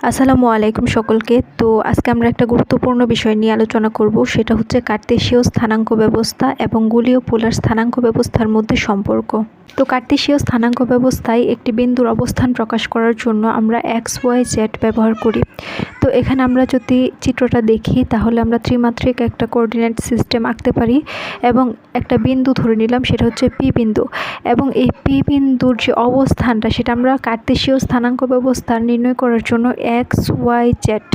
আসসালামু আলাইকুম সকলকে। তো আজকে আমরা একটা গুরুত্বপূর্ণ বিষয় নিয়ে আলোচনা করব, সেটা হচ্ছে কার্তেশীয় স্থানাঙ্ক ব্যবস্থা এবং গোলীয় পোলার স্থানাঙ্ক ব্যবস্থার মধ্যে সম্পর্ক। তো কার্তেশীয় স্থানাঙ্ক ব্যবস্থায় একটি বিন্দুর অবস্থান প্রকাশ করার জন্য আমরা এক্স ওয়াই জেড ব্যবহার করি। তো এখানে আমরা যদি চিত্রটা দেখি তাহলে আমরা ত্রিমাত্রিক একটা কোঅর্ডিনেট সিস্টেম আঁকতে পারি এবং একটা বিন্দু ধরে নিলাম, সেটা হচ্ছে পি বিন্দু, এবং এই পি বিন্দুর যে অবস্থানটা সেটা আমরা কার্তেশীয় স্থানাঙ্ক ব্যবস্থা নির্ণয় করার জন্য এক্স ওয়াই জেড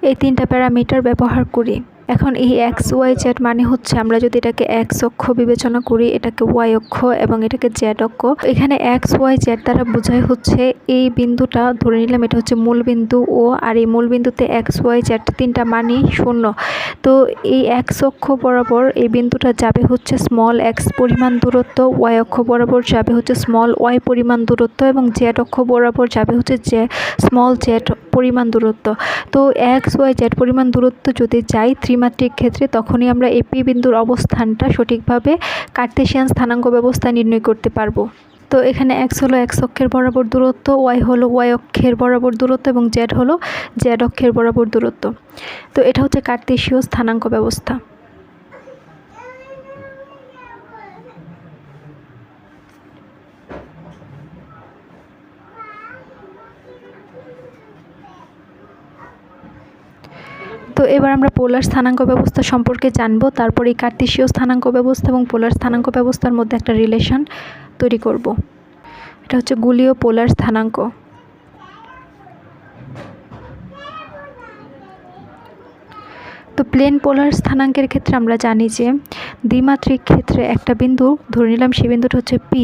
এই তিনটা প্যারামিটার ব্যবহার করি। এখন এই এক্স ওয়াই জেড মানে হচ্ছে, আমরা যদি এটাকে এক্স অক্ষ বিবেচনা করি, এটাকে ওয়াই অক্ষ এবং এটাকে জেড অক্ষ, এখানে এক্স ওয়াই জেড দ্বারা বোঝায় হচ্ছে এই বিন্দুটা ধরে নিলাম এটা হচ্ছে মূল বিন্দু ও, আর এই মূল বিন্দুতে এক্স ওয়াই জেড তিনটা মানই শূন্য। তো এই এক্স অক্ষ বরাবর এই বিন্দুটা যাবে হচ্ছে স্মল এক্স পরিমাণ দূরত্ব, ওয়াই অক্ষ বরাবর যাবে হচ্ছে স্মল ওয়াই পরিমাণ দূরত্ব এবং জেড অক্ষ বরাবর যাবে হচ্ছে স্মল জেড পরিমাণ দূরত্ব। তো এক্স ওয়াই জেড পরিমাণ দূরত্ব যদি যাই ত্রিমাত্রিক ক্ষেত্রে, তখনই আমরা এই পি বিন্দুর অবস্থানটা সঠিকভাবে কার্তেশিয়ান স্থানাঙ্ক ব্যবস্থায় নির্ণয় করতে পারবো। তো এখানে এক্স হলো এক্স অক্ষের বরাবর দূরত্ব, ওয়াই হলো ওয়াই অক্ষের বরাবর দূরত্ব এবং জেড হলো জেড অক্ষের বরাবর দূরত্ব। তো এটা হচ্ছে কার্তেশীয় স্থানাঙ্ক ব্যবস্থা। তো এবার আমরা পোলার স্থানাঙ্ক ব্যবস্থা সম্পর্কে জানবো, তারপর এই কার্তেশীয় স্থানাঙ্ক ব্যবস্থা এবং পোলার স্থানাঙ্ক ব্যবস্থার মধ্যে একটা রিলেশন তৈরি করব। এটা হচ্ছে গোলীয় পোলার স্থানাঙ্ক। তো প্লেন পোলার স্থানাঙ্কের ক্ষেত্রে আমরা জানি যে দ্বিমাত্রিক ক্ষেত্রে একটা বিন্দু ধরে নিলাম, সেই বিন্দুটা হচ্ছে পি।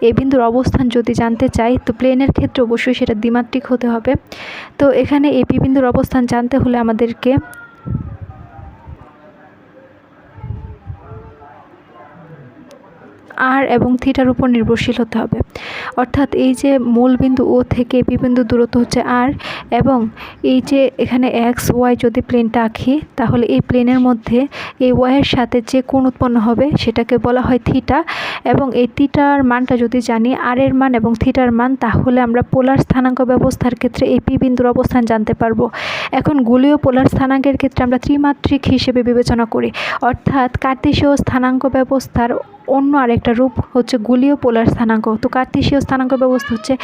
এই বিন্দুর অবস্থান যদি জানতে চাই, তো প্লেনের ক্ষেত্রে অবশ্যই সেটা দ্বিমাত্রিক হতে হবে। তো এখানে এই পি বিন্দুর অবস্থান জানতে হলে আমাদেরকে আর এবং থিটার উপর নির্ভরশীল হতে হবে। অর্থাৎ এই যে মূল বিন্দু ও থেকে পি বিন্দুর দূরত্ব হচ্ছে আর, এবং এই যে এখানে এক্স ওয়াই যদি প্লেনটা আঁকি, তাহলে এই প্লেনের মধ্যে এই ওয়াইয়ের সাথে যে কোণ উৎপন্ন হবে সেটাকে বলা হয় থিটা, এবং এই থিটার মানটা যদি জানি, আর এর মান এবং থিটার মান, তাহলে আমরা পোলার স্থানাঙ্ক ব্যবস্থার ক্ষেত্রে এই পি বিন্দুর অবস্থান জানতে পারবো। এখন গোলীয় পোলার স্থানাঙ্কের ক্ষেত্রে আমরা ত্রিমাত্রিক হিসেবে বিবেচনা করি, অর্থাৎ কার্তেশীয় স্থানাঙ্ক ব্যবস্থার অন্য আরেকটা রূপ হচ্ছে গোলীয় পোলার স্থানাঙ্ক। তো কার্তেশীয় স্থানাঙ্ক ব্যবস্থা হচ্ছে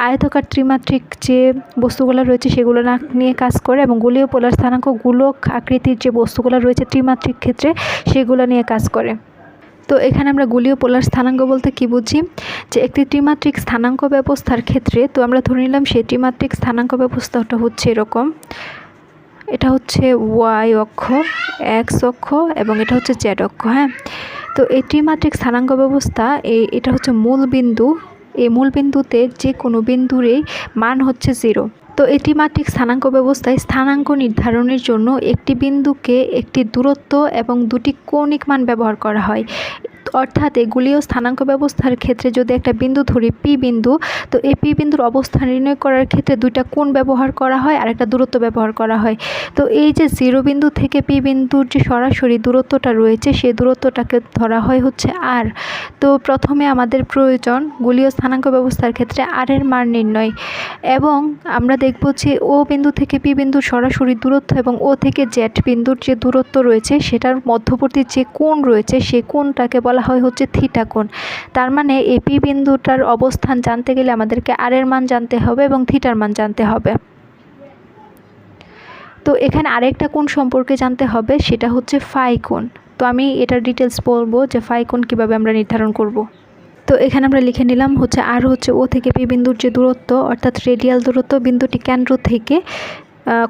আয়তকার ত্রিমাত্রিক যে বস্তুগুলো রয়েছে সেগুলো নিয়ে কাজ করে, এবং গোলীয় পোলার স্থানাঙ্ক গোলক আকৃতির যে বস্তুগুলো রয়েছে ত্রিমাত্রিক ক্ষেত্রে সেগুলো নিয়ে কাজ করে। তো এখানে আমরা গোলীয় পোলার স্থানাঙ্ক বলতে কি বুঝি, যে একটি ত্রিমাত্রিক স্থানাঙ্ক ব্যবস্থার ক্ষেত্রে, তো আমরা ধরে নিলাম সেই ত্রিমাত্রিক স্থানাঙ্ক ব্যবস্থাটা হচ্ছে এরকম, এটা হচ্ছে ওয়াই অক্ষ, এক্স অক্ষ এবং এটা হচ্ছে জেড অক্ষ। হ্যাঁ, তো এই ত্রিমাত্রিক স্থানাঙ্ক ব্যবস্থা এটা হচ্ছে মূল বিন্দু, এই মূল বিন্দুতে যে কোনো বিন্দুরই মান হচ্ছে 0। তো এই ত্রিমাত্রিক স্থানাঙ্ক ব্যবস্থায় স্থানাঙ্ক নির্ধারণের জন্য একটি বিন্দুকে একটি দূরত্ব এবং দুটি কৌণিক মান ব্যবহার করা হয়। অর্থাৎ এই গোলীয় স্থানাঙ্ক ব্যবস্থার ক্ষেত্রে যদি একটা বিন্দু ধরি পি বিন্দু, তো এই পি বিন্দুর অবস্থান নির্ণয় করার ক্ষেত্রে দুইটা কোণ ব্যবহার করা হয় আর একটা দূরত্ব ব্যবহার করা হয়। তো এই যে 0 বিন্দু থেকে পি বিন্দুর যে সরাসরি দূরত্বটা রয়েছে, সেই দূরত্বটাকে ধরা হয় হচ্ছে আর। তো প্রথমে আমাদের প্রয়োজন গোলীয় স্থানাঙ্ক ব্যবস্থার ক্ষেত্রে আর এর মান নির্ণয়, এবং আমরা দেখব যে ও বিন্দু থেকে পি বিন্দুর সরাসরি দূরত্ব এবং ও থেকে জেড বিন্দুর যে দূরত্ব রয়েছে সেটার মধ্যবর্তী যে কোণ রয়েছে সেই কোণটাকে বলা হয় হচ্ছে থিটা কোণ। তার মানে এই পি বিন্দুটার অবস্থান জানতে গেলে আমাদেরকে আর এর মান জানতে হবে এবং থিটার মান জানতে হবে। তো এখানে আরেকটা কোণ সম্পর্কে জানতে হবে, সেটা হচ্ছে ফাই কোণ। তো আমি এটার ডিটেলস বলবো যে ফাই কোণ কীভাবে আমরা নির্ধারণ করব। তো এখানে আমরা লিখে নিলাম হচ্ছে আর হচ্ছে ও থেকে পি বিন্দুর যে দূরত্ব, অর্থাৎ রেডিয়াল দূরত্ব, বিন্দুটি কেন্দ্র থেকে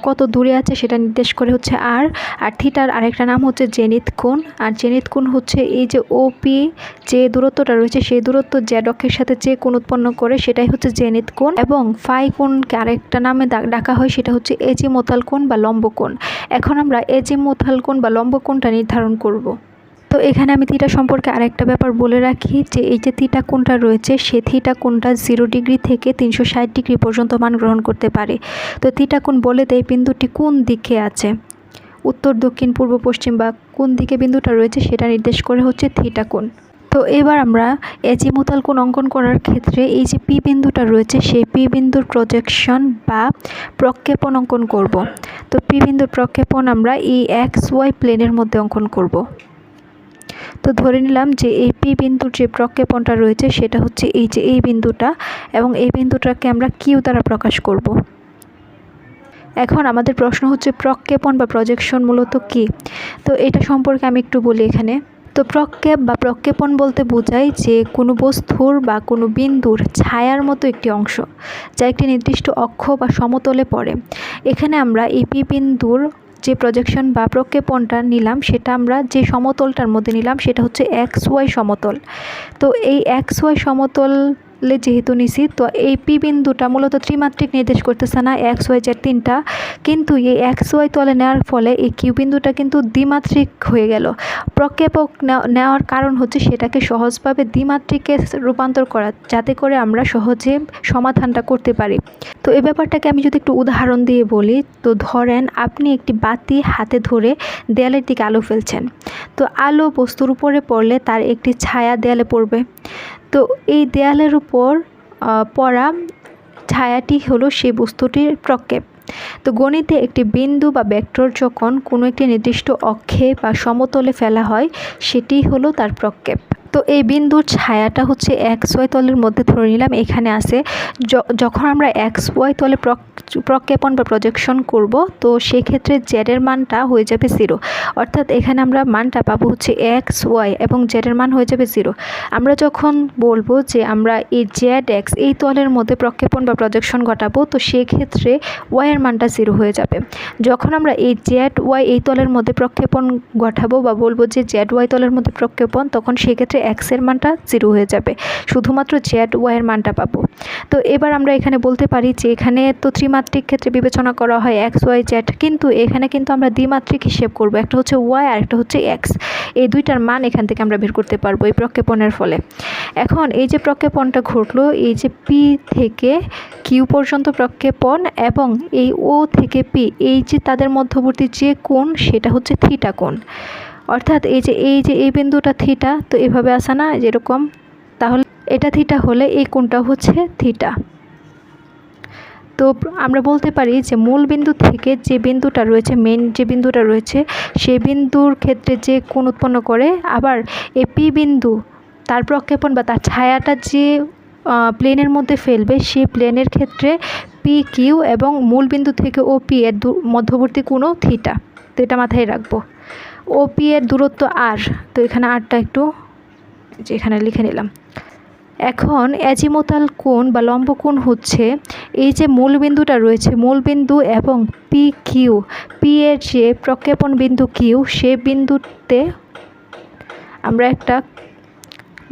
কত দূরে আছে সেটা নির্দেশ করে হচ্ছে আর থিটার আরেকটা নাম হচ্ছে জেনিথ কোণ। আর জেনিথ কোণ হচ্ছে এই যে ওপি যে দূরত্বটা রয়েছে সেই দূরত্ব জেড অক্ষের সাথে যে কোণ উৎপন্ন করে সেটাই হচ্ছে জেনিথ কোণ, এবং ফাই কোণকে আরেকটা নামে ডাকা হয়, সেটা হচ্ছে এজিমুথাল কোণ বা লম্ব কোণ। এখন আমরা এজিমুথাল কোণ বা লম্ব কোণটা নির্ধারণ করব। তো এখানে আমি থিটা সম্পর্কে আরেকটা ব্যাপার বলে রাখি, যে এই যে থিটা কোণটা রয়েছে সে থিটা কোণটা 0 ডিগ্রি থেকে 360 ডিগ্রি পর্যন্ত মান গ্রহণ করতে পারে। তো থিটা কোণ বলে দেয় বিন্দুটি কোন দিকে আছে, উত্তর দক্ষিণ পূর্ব পশ্চিম বা কোন দিকে বিন্দুটা রয়েছে সেটা নির্দেশ করে হচ্ছে থিটা কোণ। তো এবার আমরা এজিমুথাল কোণ অঙ্কন করার ক্ষেত্রে এই যে পি বিন্দুটা রয়েছে সেই পি বিন্দুর প্রজেকশন বা প্রক্ষেপণ অঙ্কন করব। তো পি বিন্দুর প্রক্ষেপণ আমরা এই এক্স ওয়াই প্লেনের মধ্যে অঙ্কন করব। তো ধরে নিলাম যে এই পি বিন্দুর যে প্রক্ষেপণটা রয়েছে সেটা হচ্ছে এই যে এই বিন্দুটা, এবং এই বিন্দুটাকে আমরা কিউ দ্বারা প্রকাশ করব। এখন আমাদের প্রশ্ন হচ্ছে প্রক্ষেপণ বা প্রজেকশন মূলত কী? তো এটা সম্পর্কে আমি একটু বলি এখানে। তো প্রক্ষেপ বা প্রক্ষেপণ বলতে বোঝায় যে কোনো বস্তুর বা কোনো বিন্দুর ছায়ার মতো একটি অংশ যা একটি নির্দিষ্ট অক্ষ বা সমতলে পড়ে। এখানে আমরা এই পি বিন্দুর যে প্রজেকশন বা প্রক্ষেপণটা নিলাম সেটা আমরা যে সমতলটার মধ্যে নিলাম সেটা হচ্ছে এক্স ওয়াই সমতল। তো এই এক্স ওয়াই সমতলে যেহেতু নিছি, তো এই পি বিন্দুটা মূলত ত্রিমাত্রিক নির্দেশ করতেছে না, এক্স ওয়াই জেড তিনটা, কিন্তু এই এক্স ওয়াই তলে নেওয়ার ফলে এই কিউ বিন্দুটা কিন্তু দ্বিমাত্রিক হয়ে গেল। প্রক্ষেপক নেওয়ার কারণ হচ্ছে সেটাকে সহজভাবে দ্বিমাত্রিকে রূপান্তর করা, যাতে করে আমরা সহজে সমাধানটা করতে পারি। তো এই ব্যাপারটাকে আমি যদি একটু উদাহরণ দিয়ে বলি, তো ধরেন আপনি একটি বাতি হাতে ধরে দেয়ালের দিকে আলো ফেলছেন। তো আলো বস্তুর উপরে পড়লে তার একটি ছায়া দেয়ালে পড়বে। তো এই দেয়ালের উপর পড়া ছায়াটি হলো সেই বস্তুটির প্রক্ষেপ। তো গণিতে একটি বিন্দু বা ভেক্টর যখন কোনো একটি নির্দিষ্ট অক্ষে বা সমতলে ফেলা হয় সেটি হলো তার প্রক্ষেপ। তো এই বিন্দুর ছায়াটা হচ্ছে এক্স ওয়াই তলের মধ্যে ধরে নিলাম এখানে আছে। যখন আমরা এক্স ওয়াই তলে প্রক্ষেপণ বা প্রজেকশন করব, তো সেক্ষেত্রে জেডের মানটা হয়ে যাবে 0, অর্থাৎ এখানে আমরা মানটা পাবো হচ্ছে এক্স ওয়াই এবং জেডের মান হয়ে যাবে 0। আমরা যখন বলবো যে আমরা এই জেড এক্স এই তলের মধ্যে প্রক্ষেপণ বা প্রজেকশন ঘটাবো, তো সেক্ষেত্রে ওয়াইয়ের মানটা 0 হয়ে যাবে। যখন আমরা এই জেড ওয়াই এই তলের মধ্যে প্রক্ষেপণ ঘটাবো বা বলবো যে জেড ওয়াই তলের মধ্যে প্রক্ষেপণ, তখন সেক্ষেত্রে এক্সের মানটা 0 হয়ে যাবে, শুধুমাত্র জেড ওয়াইয়ের মানটা পাবো। তো এবার আমরা এখানে বলতে পারি যে এখানে তো ত্রিমাত্রিক ক্ষেত্রে বিবেচনা করা হয় এক্স ওয়াই জেড, কিন্তু এখানে কিন্তু আমরা দ্বিমাত্রিক হিসেব করব, একটা হচ্ছে ওয়াই আর একটা হচ্ছে এক্স। এই দুইটার মান এখান থেকে আমরা বের করতে পারবো এই প্রক্ষেপণের ফলে। এখন এই যে প্রক্ষেপণটা ঘটলো, এই যে পি থেকে কিউ পর্যন্ত প্রক্ষেপণ এবং এই ও থেকে পি, এই যে তাদের মধ্যবর্তী যে কোণ সেটা হচ্ছে থিটা কোণ, অর্থাৎ এই বিন্দুটা থিটা, তো এভাবে আসা না যেরকম, তাহলে এটা থিটা হলে এই কোণটা হচ্ছে থিটা। তো আমরা বলতে পারি যে মূল বিন্দু থেকে যে বিন্দুটা রয়েছে, মেন যে বিন্দুটা রয়েছে, সেই বিন্দুর ক্ষেত্রে যে কোণ উৎপন্ন করে, আবার এই পি বিন্দু তার প্রক্ষেপণ বা তার ছায়াটা যে প্লেনের মধ্যে ফেলবে সেই প্লেনের ক্ষেত্রে পি কিউ এবং মূল বিন্দু থেকে ও পি এর মধ্যবর্তী কোণও থিটা। তো এটা মাথায় রাখবো। ও পি এর দূরত্ব আর, তো এখানে আরটা একটু এখানে লিখে নিলাম। এখন অ্যাজিমুথাল কোণ বা লম্ব কোণ হচ্ছে এই যে মূল বিন্দুটা রয়েছে, মূল বিন্দু এবং পি কিউ, পি এর যে প্রক্ষেপণ বিন্দু কিউ, সে বিন্দুতে আমরা একটা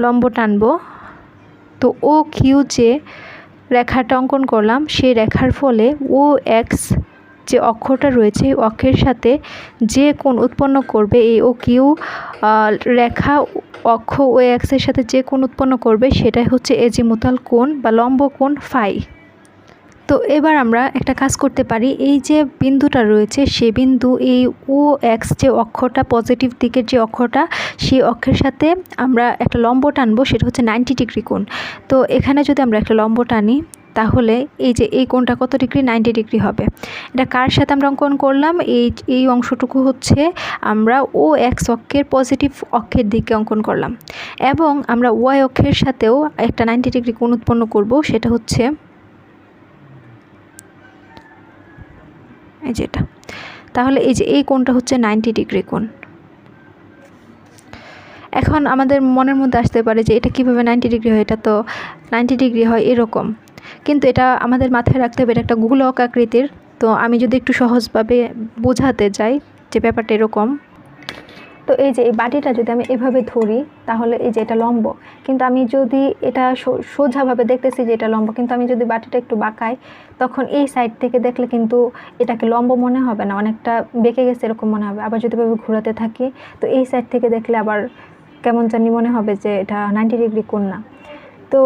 লম্ব টানব। তো ও কিউ যে রেখাটা অঙ্কন করলাম, সেই রেখার ফলে ও এক্স যে অক্ষটা রয়েছে অক্ষের সাথে যে কোণ উৎপন্ন করবে, এই ও কিউ রেখা অক্ষ ও এক্সের সাথে যে কোণ উৎপন্ন করবে সেটাই হচ্ছে এজিমুথাল কোণ বা লম্ব কোণ ফাই। তো এবার আমরা একটা কাজ করতে পারি, এই যে বিন্দুটা রয়েছে সেই বিন্দু এই ও এক্স যে অক্ষটা পজিটিভ দিকের যে অক্ষটা, সেই অক্ষের সাথে আমরা একটা লম্ব টানবো, সেটা হচ্ছে 90 ডিগ্রি কোণ। তো এখানে যদি আমরা একটা লম্ব টানি তাহলে এই যে এই কোণটা কত ডিগ্রি, 90 ডিগ্রি হবে। এটা কার সাথে আমরা অঙ্কন করলাম, এই অংশটুকু হচ্ছে আমরা ও এক্স অক্ষের পজিটিভ অক্ষের দিকে অঙ্কন করলাম, এবং আমরা ওয়াই অক্ষের সাথেও একটা 90 ডিগ্রি কোণ উৎপন্ন করব, সেটা হচ্ছে এই যেটা। তাহলে এই যে এই কোণটা হচ্ছে 90 ডিগ্রি কোণ। এখন আমাদের মনের মধ্যে আসতে পারে যে এটা কিভাবে 90 ডিগ্রি হয়, এটা তো 90 ডিগ্রি হয় এরকম, কিন্তু এটা আমাদের মাথায় রাখতে হবে এটা একটা গোলক আকৃতির। তো আমি যদি একটু সহজভাবে বোঝাতে যাই যে ব্যাপারটা এরকম, তো এই যে এই বাটিটা যদি আমি এভাবে ধরি তাহলে এই যে এটা লম্ব, কিন্তু আমি যদি এটা সোজাভাবে দেখতেছি যে এটা লম্ব, কিন্তু আমি যদি বাটিটা একটু বাঁকাই তখন এই সাইড থেকে দেখলে কিন্তু এটাকে লম্ব মনে হবে না, অনেকটা বেঁকে গেছে এরকম মনে হবে। আবার যদি এভাবে ঘোরাতে থাকি তো এই সাইড থেকে দেখলে আবার কেমন জানি মনে হবে যে এটা 90 ডিগ্রি কোণ না। তো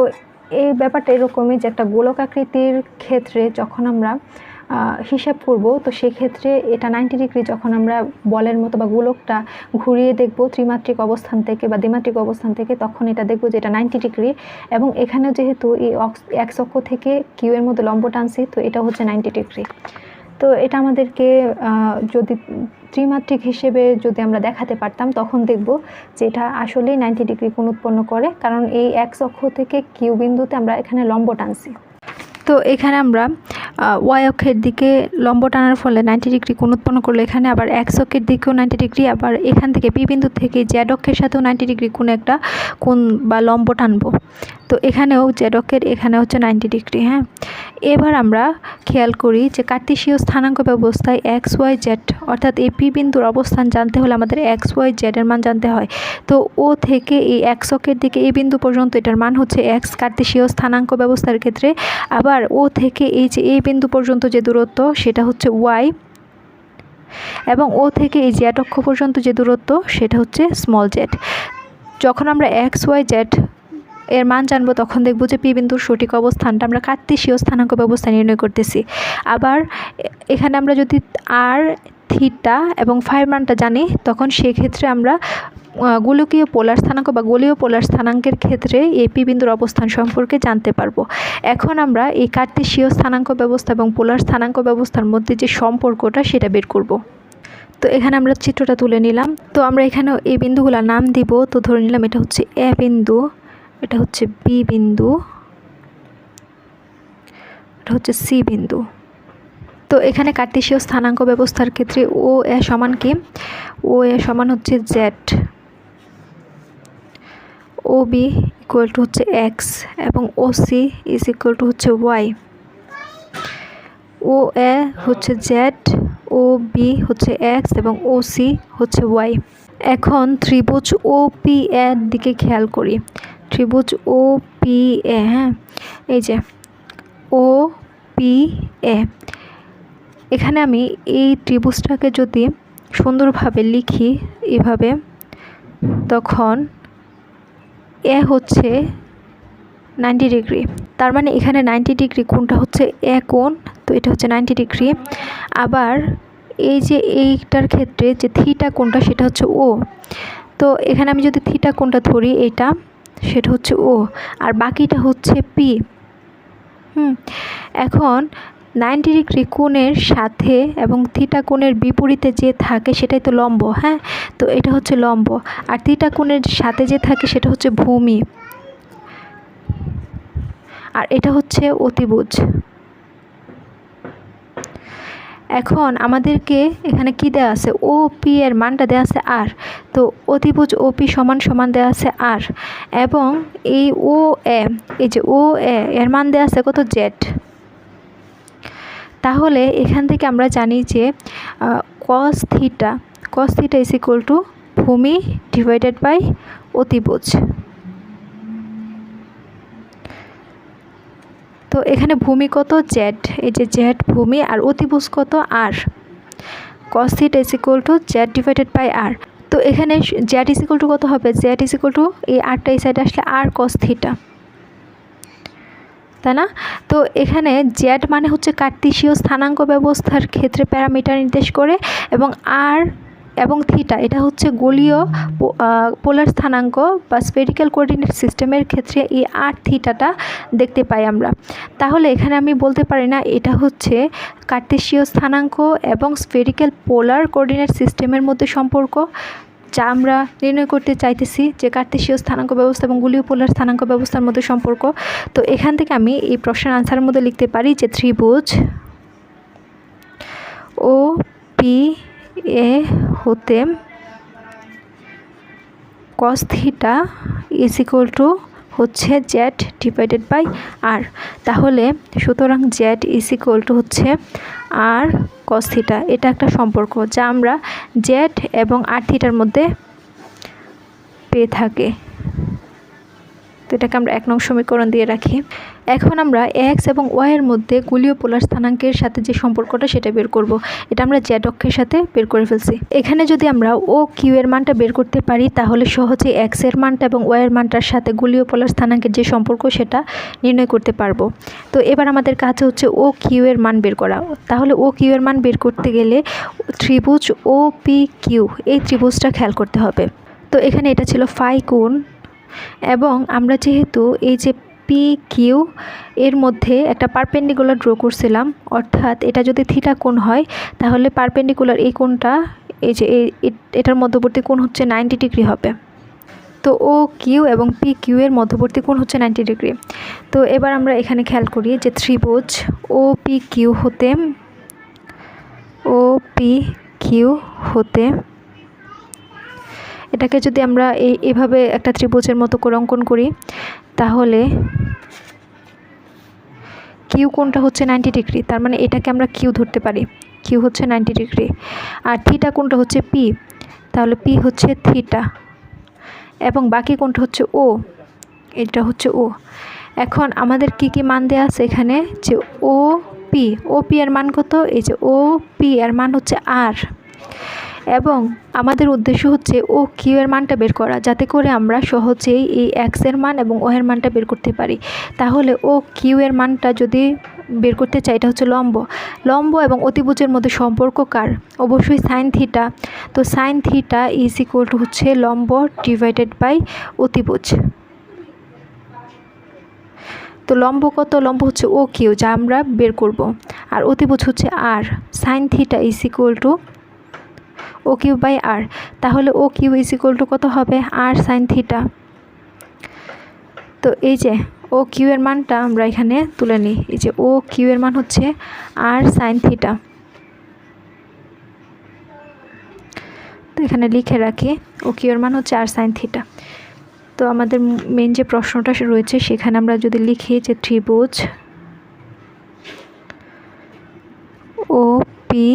এই ব্যাপারটা এরকমই যে একটা গোলক আকৃতির ক্ষেত্রে যখন আমরা হিসাব করব, তো সেক্ষেত্রে এটা 90 ডিগ্রি যখন আমরা বলের মতো বা গোলকটা ঘুরিয়ে দেখব ত্রিমাত্রিক অবস্থান থেকে বা দ্বিমাত্রিক অবস্থান থেকে, তখন এটা দেখব যে এটা 90 ডিগ্রি। এবং এখানেও যেহেতু এই এক্স অক্ষ থেকে কিউ এর মধ্যে লম্ব টানছি, তো এটা হচ্ছে 90 ডিগ্রি। তো এটা আমাদেরকে যদি ত্রিমাত্রিক হিসেবে যদি আমরা দেখাতে পারতাম, তখন দেখব যে এটা আসলেই 90 ডিগ্রি কোণ উৎপন্ন করে, কারণ এই এক্স অক্ষ থেকে কিউ বিন্দুতে আমরা এখানে লম্ব টানছি। তো এখানে আমরা ওয়াই অক্ষের দিকে লম্ব টানার ফলে 90 ডিগ্রি কোণ উৎপন্ন করলে, এখানে আবার এক্স অক্ষের দিকেও 90 ডিগ্রি, আবার এখান থেকে পি বিন্দু থেকে জেড অক্ষের সাথেও 90 ডিগ্রি কোণ একটা কোণ বা লম্ব টানবো। তো এখানেও জেড অক্ষের এখানে হচ্ছে 90 ডিগ্রি। হ্যাঁ, এবার আমরা খেয়াল করি যে কার্টেসীয় স্থানাঙ্ক ব্যবস্থায় এক্স ওয়াই জেড অর্থাৎ এই পি বিন্দুর অবস্থান জানতে হলে আমাদের এক্স ওয়াই জেডের মান জানতে হয়। তো ও থেকে এই এক্স অক্ষের দিকে এই বিন্দু পর্যন্ত এটার মান হচ্ছে এক্স কার্টেসীয় স্থানাঙ্ক ব্যবস্থার ক্ষেত্রে। আবার ও থেকে এই যে এই বিন্দু পর্যন্ত যে দূরত্ব সেটা হচ্ছে ওয়াই, এবং ও থেকে এই জেড অক্ষ পর্যন্ত যে দূরত্ব সেটা হচ্ছে স্মল জেড। যখন আমরা এক্স ওয়াই জেড এর মান জানবো, তখন দেখব যে পি বিন্দুর সঠিক অবস্থানটা আমরা কার্টেসীয় স্থানাঙ্ক ব্যবস্থা নির্ণয় করতেছি। আবার এখানে আমরা যদি আর, থিটা এবং ফাইয়ের মানটা জানি, তখন সেক্ষেত্রে আমরা গোলকীয় পোলার স্থানাঙ্ক বা গোলীয় পোলার স্থানাঙ্কের ক্ষেত্রে এই পি বিন্দুর অবস্থান সম্পর্কে জানতে পারবো। এখন আমরা এই কার্টেসীয় স্থানাঙ্ক ব্যবস্থা এবং পোলার স্থানাঙ্ক ব্যবস্থার মধ্যে যে সম্পর্কটা সেটা বের করব। তো এখানে আমরা চিত্রটা তুলে নিলাম। তো আমরা এখানে এই বিন্দুগুলোর নাম দিব। তো ধরে নিলাম এটা হচ্ছে এ বিন্দু, এটা হচ্ছে বি বিন্দু, এটা হচ্ছে সি বিন্দু। তো এখানে কার্টেসীয় স্থানাঙ্ক ব্যবস্থার ক্ষেত্রে ও এ সমান কি? ও এ সমান হচ্ছে Z, O B equal to হচ্ছে এক্স, এবং ও সি ইজ ইকুয়াল টু হচ্ছে ওয়াই। ও এ হচ্ছে জেড, ও বি হচ্ছে এক্স এবং ও সি হচ্ছে ওয়াই। এখন ত্রিভুজ ও পি এর দিকে খেয়াল করি। ত্রিভুজ ও পি এ, হ্যাঁ, এই যে ও পি এ, এখানে আমি এই ত্রিভুজটাকে যদি সুন্দরভাবে লিখি এভাবে, তখন এ হচ্ছে 90 ডিগ্রি। তার মানে এখানে 90 ডিগ্রি কোণটা হচ্ছে এ কোণ, তো এটা হচ্ছে 90 ডিগ্রি। আবার এই যে এইটার ক্ষেত্রে যে থিটা কোণটা সেটা হচ্ছে ও, তো এখানে আমি যদি থিটা কোণটা ধরি এইটা, সেটা হচ্ছে ও, আর বাকিটা হচ্ছে পি। এখন 90 ডিগ্রি কোণের সাথে এবং থিটা কোণের বিপরীতে যে থাকে সেটাই তো লম্ব। হ্যাঁ, তো এটা হচ্ছে লম্ব, আর থিটা কোণের সাথে যে থাকে সেটা হচ্ছে ভূমি, আর এটা হচ্ছে অতিভুজ। এখন আমাদেরকে এখানে কি দেওয়া আছে? ও পি এর মানটা দেওয়া আছে আর, তো অতিভুজ ও পি সমান সমান দেওয়া আছে আর, এবং এই ও এ, এই যে ও এ এর মান দেওয়া আছে কত? জেড। তাহলে এখান থেকে আমরা জানি যে কস থিটা ইজ ইকুয়াল টু ভূমি ডিভাইডেড বাই অতিভুজ। তো এখানে ভূমি কত? জেড, এই যে জেড ভূমি, আর অতিভুজ কত? R. Cos theta is equal to Z divided by R. তো এখানে জেড ইজ ইকুয়াল টু কত হবে? জেড ইজ ইকুয়াল টু এই আরটা এই সাইডে আসলে আর কস থিটা, তাই না? তো এখানে জেড মানে হচ্ছে কার্টেসীয় স্থানাঙ্ক ব্যবস্থার ক্ষেত্রে প্যারামিটার নির্দেশ করে, এবং আর এবং থিটা এটা হচ্ছে গোলীয় পোলার স্থানাঙ্ক বা স্ফেরিক্যাল কোঅর্ডিনেট সিস্টেমের ক্ষেত্রে এই আর থিটাটা দেখতে পাই আমরা। তাহলে এখানে আমি বলতে পারি না এটা হচ্ছে কার্টেসীয় স্থানাঙ্ক এবং স্ফেরিক্যাল পোলার কোঅর্ডিনেট সিস্টেমের মধ্যে সম্পর্ক, যা আমরা নির্ণয় করতে চাইতেছি যে কার্টেসীয় স্থানাঙ্ক ব্যবস্থা এবং গোলীয় পোলার স্থানাঙ্ক ব্যবস্থার মধ্যে সম্পর্ক। তো এখান থেকে আমি এই প্রশ্নের আনসারের মধ্যে লিখতে পারি যে ত্রিভুজ ও পি এ হতে কস থিটা ইজ ইকুয়াল টু হচ্ছে জেড ডিভাইডেড বাই আর। তাহলে সুতরাং জেড ইজ ইকুয়াল টু হচ্ছে আর কস থিটা। এটা একটা সম্পর্ক যা আমরা জেড এবং আর থিটার মধ্যে পেয়ে থাকি। তো এটাকে আমরা 1 নং সমীকরণ দিয়ে রাখি। এখন আমরা x এবং y এর মধ্যে গোলীয় পোলার স্থানাঙ্কের সাথে যে সম্পর্কটা সেটা বের করব। এটা আমরা z অক্ষের সাথে বের করে ফেলছি। এখানে যদি আমরা ও কিউ এর মানটা বের করতে পারি তাহলে সহজে x এর মানটা এবং y এর মানটার সাথে গোলীয় পোলার স্থানাঙ্কের যে সম্পর্ক সেটা নির্ণয় করতে পারবো। তো এবার আমাদের কাছে হচ্ছে ও কিউ এর মান বের করা। তাহলে ও কিউ এর মান বের করতে গেলে ত্রিভুজ ও পি কিউ এই ত্রিভুজটা খেয়াল করতে হবে। তো এখানে এটা ছিল ফাই কোণ, এবং আমরা যেহেতু এই যে পি কিউ এর মধ্যে একটা পারপেন্ডিকুলার ড্র করছিলাম, অর্থাৎ এটা যদি থিটা কোণ হয় তাহলে পারপেন্ডিকুলার এই কোণটা এই যে এটার মধ্যবর্তী কোণ হচ্ছে 90 ডিগ্রি হবে। তো ও কিউ এবং পি কিউ এর মধ্যবর্তী কোণ হচ্ছে 90 ডিগ্রি। তো এবার আমরা এখানে খেয়াল করি যে ত্রিভুজ ও পি কিউ হতে এটাকে যদি আমরা এইভাবে একটা ত্রিভুজের মতো করে অঙ্কন করি তাহলে কিউ কোণটা হচ্ছে 90 ডিগ্রি, তার মানে এটাকে আমরা কিউ ধরতে পারি, কিউ হচ্ছে 90 ডিগ্রি। আর থিটা কোণটা হচ্ছে পি, তাহলে পি হচ্ছে থিটা, এবং বাকি কোণটা হচ্ছে ও, এটা হচ্ছে ও। এখন আমাদের কি কি মান দেওয়া আছে এখানে, যে ও পি এর মান কত, এই যে ও পি এর মান হচ্ছে আর, এবং আমাদের উদ্দেশ্য হচ্ছে ও কিউ এর মানটা বের করা, যাতে করে আমরা সহজেই এই এক্স এর মান এবং ও এর মানটা বের করতে পারি। তাহলে ও কিউ এর মানটা যদি বের করতে চাই, এটা হচ্ছে লম্ব এবং অতিভুজের মধ্যে সম্পর্ক কার, অবশ্যই সাইন থিটা। তো sign theta is equal to হচ্ছে লম্ব ডিভাইডেড বাই অতিভুজ। তো লম্ব কত, লম্ব হচ্ছে ও কিউ যা আমরা বের করব, আর অতিভুজ হচ্ছে R. Sine theta is equal to O Q by R, তাহলে O Q is equal to কত হবে, আর সাইন থিটা। তো এই যে ও কিউ এর মানটা আমরা এখানে তুলে নিই, এই যে ও কিউ এর মান হচ্ছে আর সাইন থিটা। তো এখানে লিখে রাখি ও কিউ এর মান হচ্ছে আর সাইন থিটা। তো আমাদের মেন যে প্রশ্নটা রয়েছে সেখানে আমরা যদি লিখি যে ত্রিভুজ ও পি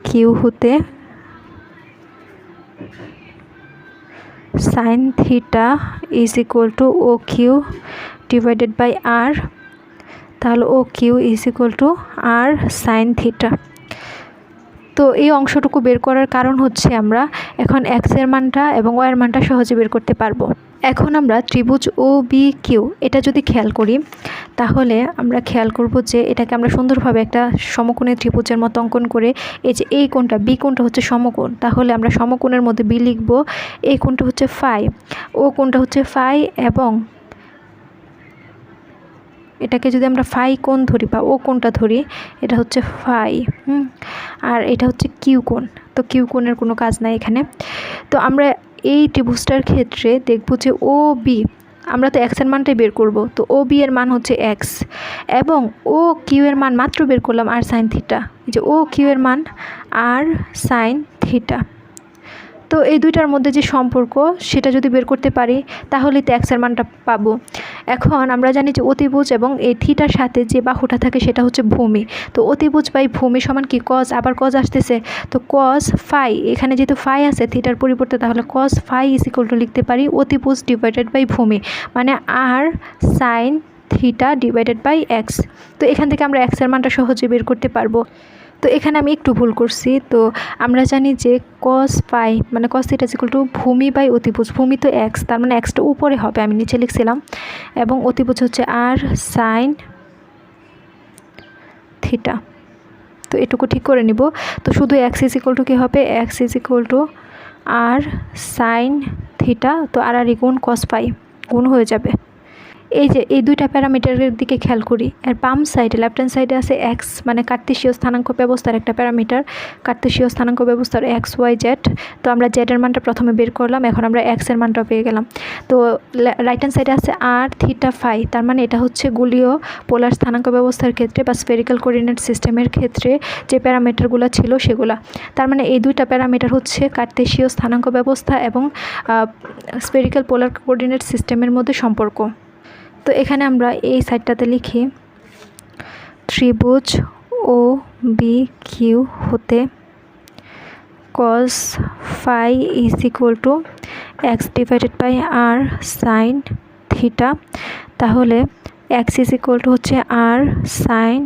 কিউ হতে sine theta is equal to O Q divided by R, তাহলে O Q is equal to R sine theta. তো এই অংশটুকু বের করার কারণ হচ্ছে আমরা এখন এক্স এর মানটা এবং ওয়াই এর মানটা সহজে বের করতে পারবো। এখন আমরা ত্রিভুজ ও বি কিউ এটা যদি খেয়াল করি তাহলে আমরা খেয়াল করব যে এটাকে আমরা সুন্দরভাবে একটা সমকোণী ত্রিভুজের মতো অঙ্কন করে, এই যে এই কোণটা বি কোণটা হচ্ছে সমকোণ, তাহলে আমরা সমকোণের মধ্যে বি লিখব। এই কোণটা হচ্ছে ফাই, ও কোণটা হচ্ছে ফাই, এবং এটাকে যদি আমরা ফাই কোণ ধরি বা ও কোণটা ধরি, এটা হচ্ছে ফাই, আর এটা হচ্ছে কিউ কোণ। তো কিউ কোণের কোনো কাজ নাই এখানে। তো আমরা এই ত্রিভুজটার ক্ষেত্রে দেখব যে ও বি, আমরা তো এক্স এর মানটাই বের করব, তো ও বি এর মান হচ্ছে এক্স, এবং ও কিউ এর মান মাত্র বের করলাম আর সাইন থিটা, যে ও কিউ এর মান আর সাইন থিটা। তো এই দুইটার মধ্যে যে সম্পর্ক সেটা যদি বের করতে পারি তাহলেই তো এক্স এর মানটা পাবো। এখন আমরা জানি যে অতিভুজ এবং এই থিটার সাথে যে বাহুটা থাকে সেটা হচ্ছে ভূমি। তো অতিভুজ বাই ভূমি সমান কি কজ, আবার কজ আসতেছে, তো কজ ফাই, এখানে যেহেতু ফাই আছে থিটার পরিবর্তে, তাহলে cos phi is equal to লিখতে পারি অতিভুজ ডিভাইডেড বাই ভূমি, মানে R sine theta divided by X. তো এখান থেকে আমরা এক্স এর মানটা সহজে বের করতে পারবো। তো এখানে আমি একটু ভুল করছি। তো আমরা জানি যে কস ফাই মানে কস থিটা ইকুয়াল টু ভূমি বাই অতিভুজ, ভূমি তো এক্স, তার মানে এক্সটা উপরে হবে, আমি নিচে লিখছিলাম, এবং অতিভুজ হচ্ছে আর সাইন থিটা। তো এটুকু ঠিক করে নিব। তো শুধু এক্স ইজ ইকুয়াল টু কী হবে, x is equal to R sine theta, তো আর আর গুণ কস ফাই গুণ হয়ে যাবে। এই যে এই দুইটা প্যারামিটারের দিকে খেয়াল করি, এর বাম সাইডে লেফট হ্যান্ড সাইডে আছে এক্স, মানে কার্তেশীয় স্থানাঙ্ক ব্যবস্থার একটা প্যারামিটার, কার্তেশীয় স্থানাঙ্ক ব্যবস্থার এক্স ওয়াই জেড। তো আমরা জেড এর মানটা প্রথমে বের করলাম, এখন আমরা এক্স এর মানটা পেয়ে গেলাম। তো রাইট হ্যান্ড সাইডে আছে আর থিটা ফাই, তার মানে এটা হচ্ছে গোলীয় পোলার স্থানাঙ্ক ব্যবস্থার ক্ষেত্রে বা স্ফেরিক্যাল কোঅর্ডিনেট সিস্টেমের ক্ষেত্রে যে প্যারামিটারগুলো ছিল সেগুলা। তার মানে এই দুইটা প্যারামিটার হচ্ছে কার্তেশীয় স্থানাঙ্ক ব্যবস্থা এবং স্ফেরিক্যাল পোলার কোঅর্ডিনেট সিস্টেমের মধ্যে সম্পর্ক। তো এখানে আমরা এই সাইডটাতে লিখি ত্রিভুজ ও বি কিউ হতে cos phi is equal to x divided by R sine theta, তাহলে x ইজ ইকুয়াল টু হচ্ছে r sine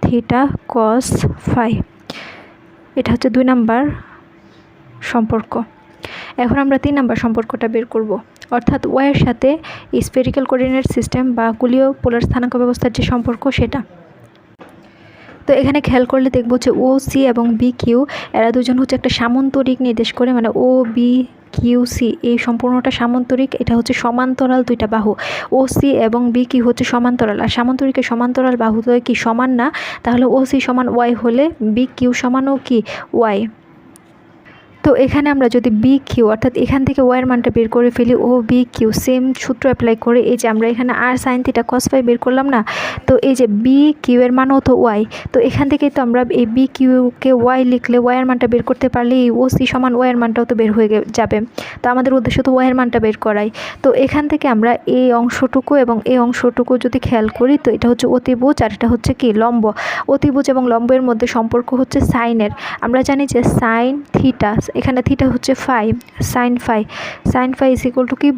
theta cos phi. এটা হচ্ছে 2 নাম্বার সম্পর্ক। এখন আমরা 3 নাম্বার সম্পর্কটা বের করব, অর্থাৎ ওয়াইয়ের সাথে স্ফেরিক্যাল কোঅর্ডিনেট সিস্টেম বা গোলীয় পোলার স্থানাঙ্ক ব্যবস্থার যে সম্পর্ক সেটা। তো এখানে খেয়াল করলে দেখবো যে ও সি এবং বি কিউ এরা দুজন হচ্ছে একটা সামান্তরিক নির্দেশ করে, মানে ও বি কিউ সি এই সম্পূর্ণটা সামান্তরিক। এটা হচ্ছে সমান্তরাল দুইটা বাহু, ও সি এবং বি কিউ হচ্ছে সমান্তরাল। আর সামান্তরিকের সমান্তরাল বাহু তো কি সমান না, তাহলে ও সি সমান ওয়াই হলে বি কিউ সমানও কি ওয়াই। তো এখানে আমরা যদি বি কিউ অর্থাৎ এখান থেকে ওয়াইয়ের মানটা বের করে ফেলি, ও বি কিউ সেম সূত্র অ্যাপ্লাই করে এই যে আমরা এখানে আর সাইন থিটা কস ফাই বের করলাম না, তো এই যে বি কিউ এর মানও তো ওয়াই, তো এখান থেকেই তো আমরা এই বি কিউকে ওয়াই লিখলে ওয়াইয়ের মানটা বের করতে পারলে এই ও সি সমান ওয়াইয়ের মানটাও তো বের হয়ে যাবে। তো আমাদের উদ্দেশ্য তো ওয়াইয়ের মানটা বের করাই। তো এখান থেকে আমরা এই অংশটুকু এবং এই অংশটুকু যদি খেয়াল করি, তো এটা হচ্ছে অতিভুজ আর এটা হচ্ছে কি লম্ব। অতিভুজ এবং লম্বের মধ্যে সম্পর্ক হচ্ছে সাইনের। আমরা জানি যে সাইন থিটা, এখানে থিটা হচ্ছে phi, sine phi is equal to কি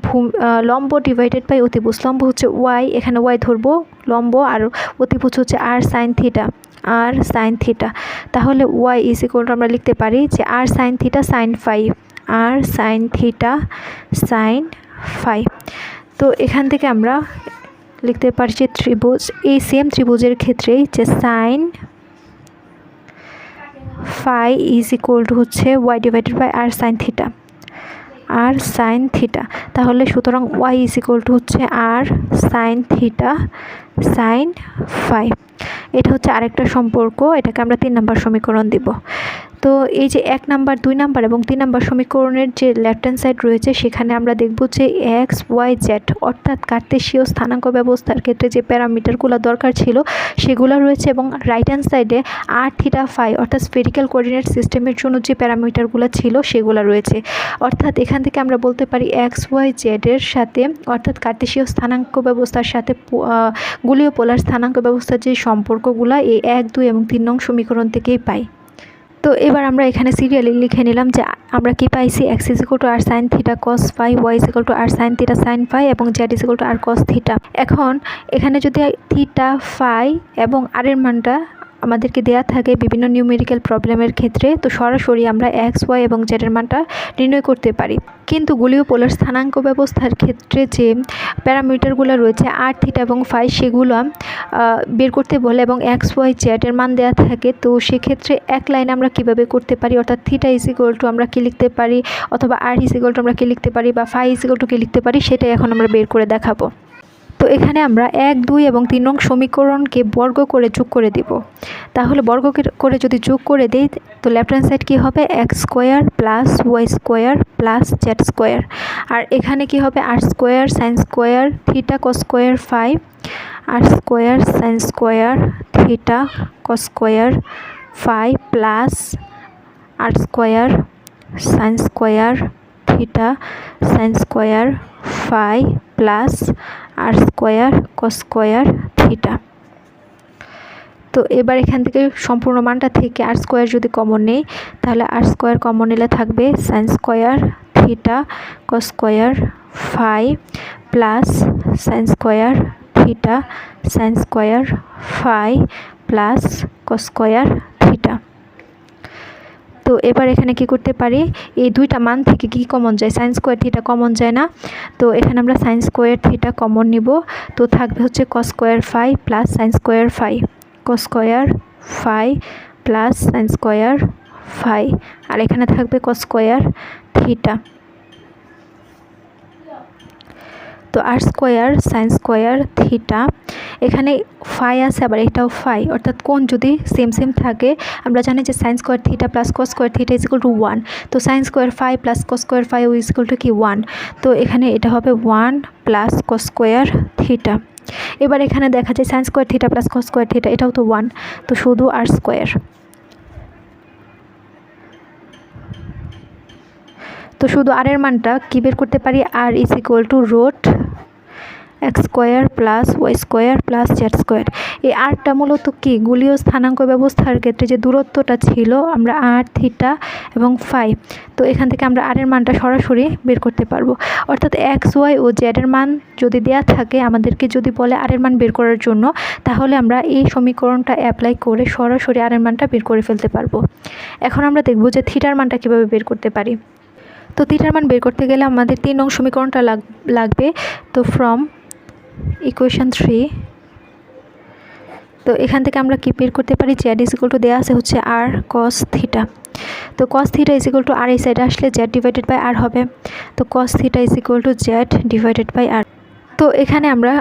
লম্ব ডিভাইডেড বাই অতিভুজ। লম্ব হচ্ছে ওয়াই, এখানে ওয়াই ধরবো লম্ব, আর অতিভুজ হচ্ছে আর সাইন থিটা। তাহলে ওয়াই ইজ ইকুয়াল টু আমরা লিখতে পারি যে আর সাইন থিটা সাইন ফাই। তো এখান থেকে আমরা লিখতে পারছি ত্রিভুজ, এই সেম ত্রিভুজের ক্ষেত্রেই যে sine phi is equal to হচ্ছে Y divided by R sine theta. তাহলে সুতরাং ওয়াই ইজ ইকুয়াল টু হচ্ছে R sine theta sine phi. এটা হচ্ছে আরেকটা সম্পর্ক, এটাকে আমরা 3 নাম্বার সমীকরণ দিব। তো এই যে 1 নাম্বার 2 নাম্বার এবং 3 নাম্বার সমীকরণের যে লেফট হ্যান্ড সাইড রয়েছে সেখানে আমরা দেখব যে এক্স ওয়াই জেড অর্থাৎ কার্তেশীয় স্থানাঙ্ক ব্যবস্থার ক্ষেত্রে যে প্যারামিটারগুলো দরকার ছিল সেগুলো রয়েছে, এবং রাইট হ্যান্ড সাইডে আর থিটা ফাই অর্থাৎ স্ফেরিক্যাল কোঅর্ডিনেট সিস্টেমের জন্য যে প্যারামিটারগুলো ছিল সেগুলো রয়েছে। অর্থাৎ এখান থেকে আমরা বলতে পারি এক্স ওয়াই জেডের সাথে অর্থাৎ কার্তেশীয় স্থানাঙ্ক ব্যবস্থার সাথে গোলীয় পোলার স্থানাঙ্ক ব্যবস্থার যে সম্পর্কগুলো এই 1, 2 এবং 3 নং সমীকরণ থেকেই পাই। তো এবার আমরা এখানে সিরিয়ালি লিখে নিলাম যে আমরা কি পাইছি, X is equal to R sine theta cos phi, Y is equal to R sine theta sine phi এবং Z is equal to R cos theta. এখন এখানে যদি থিটা ফাই এবং আর এর মানটা আমাদেরকে দেয়া থাকে বিভিন্ন নিউমেরিক্যাল প্রবলেমের ক্ষেত্রে, তো সরাসরি আমরা এক্স ওয়াই এবং জেডের মানটা নির্ণয় করতে পারি। কিন্তু গোলীয় পোলার স্থানাঙ্ক ব্যবস্থার ক্ষেত্রে যে প্যারামিটারগুলো রয়েছে আর থিটা এবং ফাই সেগুলো বের করতে বলে এবং এক্স ওয়াই জেডের মান দেওয়া থাকে, তো সেক্ষেত্রে এক লাইনে আমরা কিভাবে করতে পারি, অর্থাৎ থিটা ইজ ইকুয়াল টু আমরা কি লিখতে পারি, অথবা আর ইজ ইকুয়াল টু আমরা কি লিখতে পারি, বা ফাই ইজ ইকুয়াল টু কি লিখতে পারি, সেটাই এখন আমরা বের করে দেখাবো। তো এখানে আমরা 1, 2 এবং 3 নং সমীকরণকে বর্গ করে যোগ করে দিব। তাহলে বর্গ করে যদি যোগ করে দিই তো লেফট হ্যান্ড সাইড কী হবে, X square plus Y square plus Z square, আর এখানে কি হবে R square sine square theta cos square phi, R square sine square theta cos square phi plus R square sine square theta sine square phi plus R square cos square theta. তো এবার এখান থেকে সম্পূর্ণ মানটা থেকে আর square যদি common নেই তাহলে আর স্কোয়ার কমন নিলে থাকবে sine square theta cos square phi plus sine square theta sine square phi plus cos square theta. তো এবার এখানে কি করতে পারি, এই দুইটা মান থেকে কি কমন যায়, সাইন স্কোয়ার থিটা কমন যায় না, তো এখানে আমরা সাইন স্কোয়ার থিটা কমন নিব, তো থাকবে হচ্ছে cos square phi plus sine square phi, cos square phi plus sine square phi, আর এখানে থাকবে কস স্কোয়ার থিটা। তো R square sine square theta, এখানে ফাই আছে আবার এটাও ফাই, অর্থাৎ কোণ যদি সেম সেম থাকে আমরা জানি যে sine square theta plus cos square theta is equal to 1, তো sine square phi plus cos square phi is equal to কি 1, তো এখানে এটা হবে 1 প্লাস কস স্কোয়ার থিটা। এবার এখানে দেখা যায় sign square theta plus cos square theta এটাও তো 1, তো শুধু আর স্কোয়ার। তো শুধু আর এর মানটা কী বের করতে পারি, R is equal to root x square plus Y square plus Z square. এই আরটা মূলত কি গোলীয় স্থানাঙ্ক ব্যবস্থার ক্ষেত্রে যে দূরত্বটা ছিল আমরা আর, থিটা এবং ফাই, তো এখান থেকে আমরা আর এর মানটা সরাসরি বের করতে পারবো। অর্থাৎ এক্স, ওয়াই ও জেড এর মান যদি দেয়া থাকে, আমাদেরকে যদি বলে আর এর মান বের করার জন্য, তাহলে আমরা এই সমীকরণটা অ্যাপ্লাই করে সরাসরি আর এর মানটা বের করে ফেলতে পারবো। এখন আমরা দেখব যে থিটার মানটা কীভাবে বের করতে পারি। তো থিটার মান বের করতে গেলে আমাদের 3 নং সমীকরণটা লাগবে। তো ফ্রম ইকুয়েশন 3, তো এখান থেকে আমরা কি বের করতে পারি, জেড ইজ ইকুয়াল টু দেওয়া আছে হচ্ছে আর কস থিটা। তো cos theta is equal to R, এই সাইডে আসলে জেড ডিভাইডেড বাই আর হবে। তো cos theta is equal to Z divided by R. তো এখানে আমরা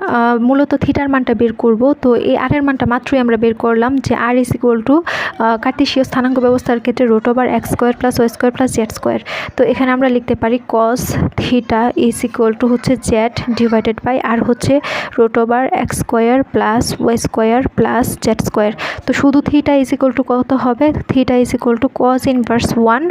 মূলত থিটার মানটা বের করব। তো এই আর এর মানটা মাত্রই আমরা বের করলাম যে আর ইজ ইকুয়াল টু কার্টেসীয় স্থানাঙ্ক ব্যবস্থার ক্ষেত্রে root over x square plus Y square plus Z square. তো এখানে আমরা লিখতে পারি cos theta is equal to হচ্ছে জেড ডিভাইডেড বাই আর হচ্ছে root over x square plus Y square plus Z square. তো শুধু থিটা ইজ ইকুয়াল টু কত হবে, theta is equal to cos inverse 1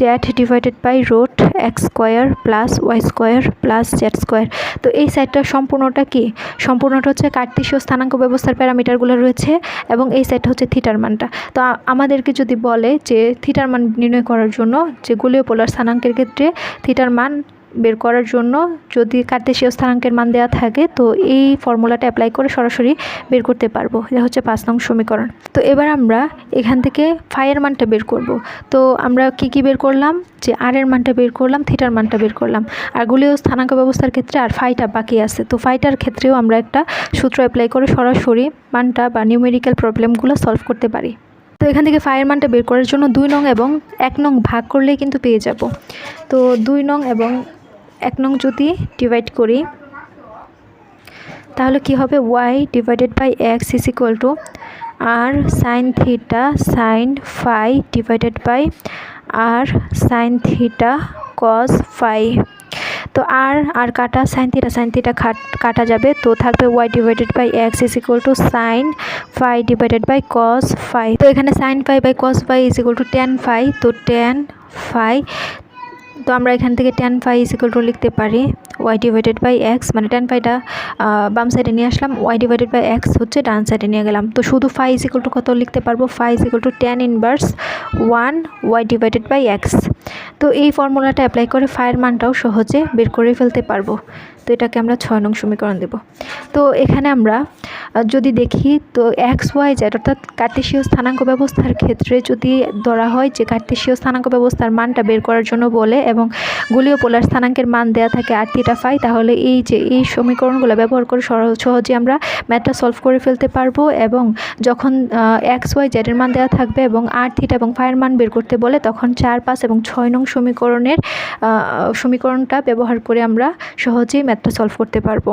z divided by root x square plus Y square plus Z square. তো এই সাইডটা সম্পূর্ণটা কি, সম্পূর্ণটা হচ্ছে কার্টেসীয় স্থানাঙ্ক ব্যবস্থার প্যারামিটারগুলো রয়েছে এবং এই সাইডটা হচ্ছে থিটার মানটা। তো আমাদেরকে যদি বলে যে থিটার মান নির্ণয় করার জন্য, যে গোলীয় পোলার স্থানাঙ্কের ক্ষেত্রে থিটার মান বের করার জন্য যদি কার্টেসীয় স্থানাঙ্কের মান দেওয়া থাকে, তো এই ফর্মুলাটা অ্যাপ্লাই করে সরাসরি বের করতে পারবো। এটা হচ্ছে 5 নং সমীকরণ। তো এবার আমরা এখান থেকে ফাই এর মানটা বের করব। তো আমরা কি বের করলাম, যে আর এর মানটা বের করলাম, থিটার মানটা বের করলাম, আর গোলীয় স্থানাঙ্ক ব্যবস্থার ক্ষেত্রে আর ফাইটা বাকি আছে। তো ফাইটার ক্ষেত্রেও আমরা একটা সূত্র অ্যাপ্লাই করে সরাসরি মানটা বা নিউমেরিক্যাল প্রবলেমগুলো সলভ করতে পারি। তো এখান থেকে ফাইয়ের মানটা বের করার জন্য 2 নং এবং 1 নং ভাগ করলেই কিন্তু পেয়ে যাব। তো 2 নং এবং 1 নং যদি ডিভাইড করি তাহলে কি হবে, Y divided by X is equal to R sine theta sine phi divided by R sine theta cos phi. তো আর কাটা সাইন থিটা কাটা যাবে, তো থাকবে Y divided by X is equal to sine phi divided by cos phi. তো এখানে sine phi by cos phi is equal to tan phi. তো tan phi, তো আমরা এখান থেকে tan phi is equal to লিখতে পারি ওয়াই ডিভাইডেড বাই এক্স, মানে টেন ফাইটা বাম সাইডে নিয়ে আসলাম, ওয়াই ডিভাইডেড বাই এক্স হচ্ছে ডান সাইডে নিয়ে গেলাম। তো শুধু ফাই ইজ ইকুয়াল টু কত লিখতে পারবো, phi is equal to tan inverse 1 Y divided by X. তো এই ফর্মুলাটা অ্যাপ্লাই করে ফাইয়ের মানটাও সহজে বের করে ফেলতে পারবো। তো এটাকে আমরা 6 নং সমীকরণ দেব। তো এখানে আমরা যদি দেখি, তো এক্স ওয়াই জেড অর্থাৎ কার্টেসীয় স্থানাঙ্ক ব্যবস্থার ক্ষেত্রে যদি ধরা হয় যে কার্টেসীয় স্থানাঙ্ক ব্যবস্থার মানটা বের করার জন্য বলে এবং গোলীয় পোলার স্থানাঙ্কের মান দেয়া থাকে আর থিটা ফাই, তাহলে এই সমীকরণগুলো ব্যবহার করে সহজে আমরা ম্যাথটা সলভ করে ফেলতে পারবো। এবং যখন এক্স ওয়াই জেড এর মান দেওয়া থাকবে এবং আর থিটা এবং ফাইয়ের মান বের করতে বলে, তখন 4, 5 এবং 6 নং সমীকরণটা ব্যবহার করে আমরা সহজেই ম্যাথটা সলভ করতে পারবো।